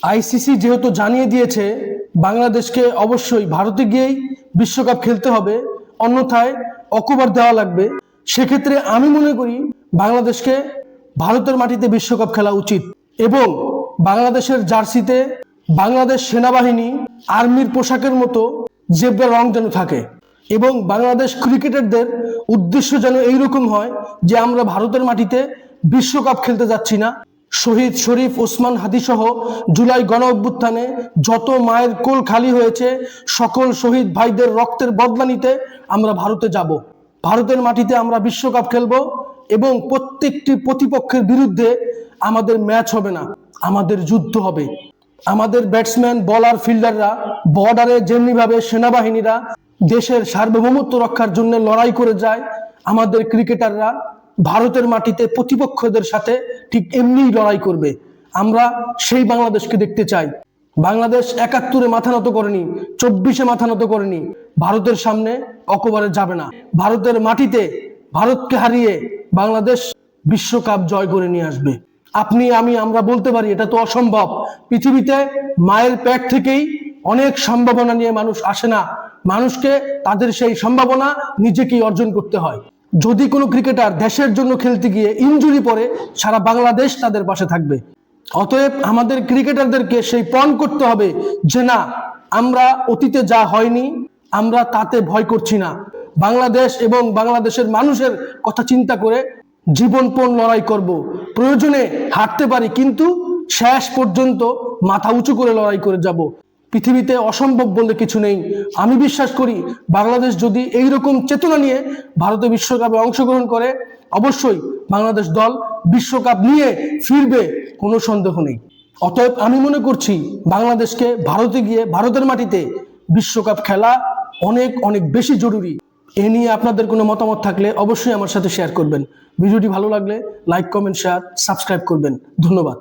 ICC যেহেতু জানিয়ে দিয়েছে বাংলাদেশকে অবশ্যই ভারতে গিয়েই বিশ্বকাপ খেলতে হবে, অন্যথায় অকুপার দেওয়া লাগবে, সেক্ষেত্রে আমি মনে করি বাংলাদেশকে ভারতের মাটিতে বিশ্বকাপ খেলা উচিত। এবং বাংলাদেশের জার্সিতে বাংলাদেশ সেনাবাহিনী আর্মির পোশাকের মতো জেব্রা রং যেন থাকে, এবং বাংলাদেশ ক্রিকেটারদের উদ্দেশ্য যেন এইরকম হয় যে আমরা ভারতের মাটিতে বিশ্বকাপ খেলতে যাচ্ছি না, শহীদ শরীফ ওসমান হাদি সহ জুলাই গণ অভ্যুত্থানে যত মায়ের কোল খালি হয়েছে সকল শহীদ ভাইদের রক্তের বদলা নিতে আমরা ভারতে যাব, ভারতের মাটিতে আমরা বিশ্বকাপ খেলবো, এবং প্রত্যেকটি প্রতিপক্ষের বিরুদ্ধে আমাদের ম্যাচ হবে না, আমাদের যুদ্ধ হবে। আমাদের ব্যাটসম্যান, বলার, ফিল্ডাররা বর্ডারে যেমনিভাবে সেনাবাহিনীরা দেশের সার্বভৌমত্ব রক্ষার জন্য লড়াই করে যায়, আমাদের ক্রিকেটাররা ভারতের মাটিতে প্রতিপক্ষদের সাথে ঠিক এমনিই লড়াই করবে। আমরা সেই বাংলাদেশকে দেখতে চাই। বাংলাদেশ ৭১-এ মাথা নত করেনি, ২৪-এ মাথা নত করেনি, ভারতের সামনে অকবারে যাবে না। ভারতের মাটিতে ভারতকে হারিয়ে বাংলাদেশ বিশ্বকাপ জয় করে নিয়ে আসবে। আপনি, আমি, আমরা বলতে পারি এটা তো অসম্ভব। পৃথিবীতে মায়ের পেট থেকেই অনেক সম্ভাবনা নিয়ে মানুষ আসে না, মানুষকে তাদের সেই সম্ভাবনা নিজেকেই অর্জন করতে হয়। যদি কোনো ক্রিকেটার দেশের জন্য খেলতে গিয়ে ইনজুরি পড়ে, সারা বাংলাদেশ তাদের পাশে থাকবে। অতএব আমাদের ক্রিকেটারদেরকে সেই পণ করতে হবে যে না, আমরা অতীতে যা হয়নি আমরা তাতে ভয় করছি না, বাংলাদেশ এবং বাংলাদেশের মানুষের কথা চিন্তা করে জীবনপণ লড়াই করব, প্রয়োজনে হারতে পারি কিন্তু শেষ পর্যন্ত মাথা উঁচু করে লড়াই করে যাব। পৃথিবীতে অসম্ভব বলে কিছু নেই। আমি বিশ্বাস করি বাংলাদেশ যদি এইরকম চেতনা নিয়ে ভারতে বিশ্বকাপে অংশগ্রহণ করে, অবশ্যই বাংলাদেশ দল বিশ্বকাপ নিয়ে ফিরবে, কোনো সন্দেহ নেই। অতএব আমি মনে করছি বাংলাদেশকে ভারতে গিয়ে ভারতের মাটিতে বিশ্বকাপ খেলা অনেক অনেক বেশি জরুরি। এ নিয়ে আপনাদের কোনো মতামত থাকলে অবশ্যই আমার সাথে শেয়ার করবেন। ভিডিওটি ভালো লাগলে লাইক, কমেন্ট, শেয়ার, সাবস্ক্রাইব করবেন। ধন্যবাদ।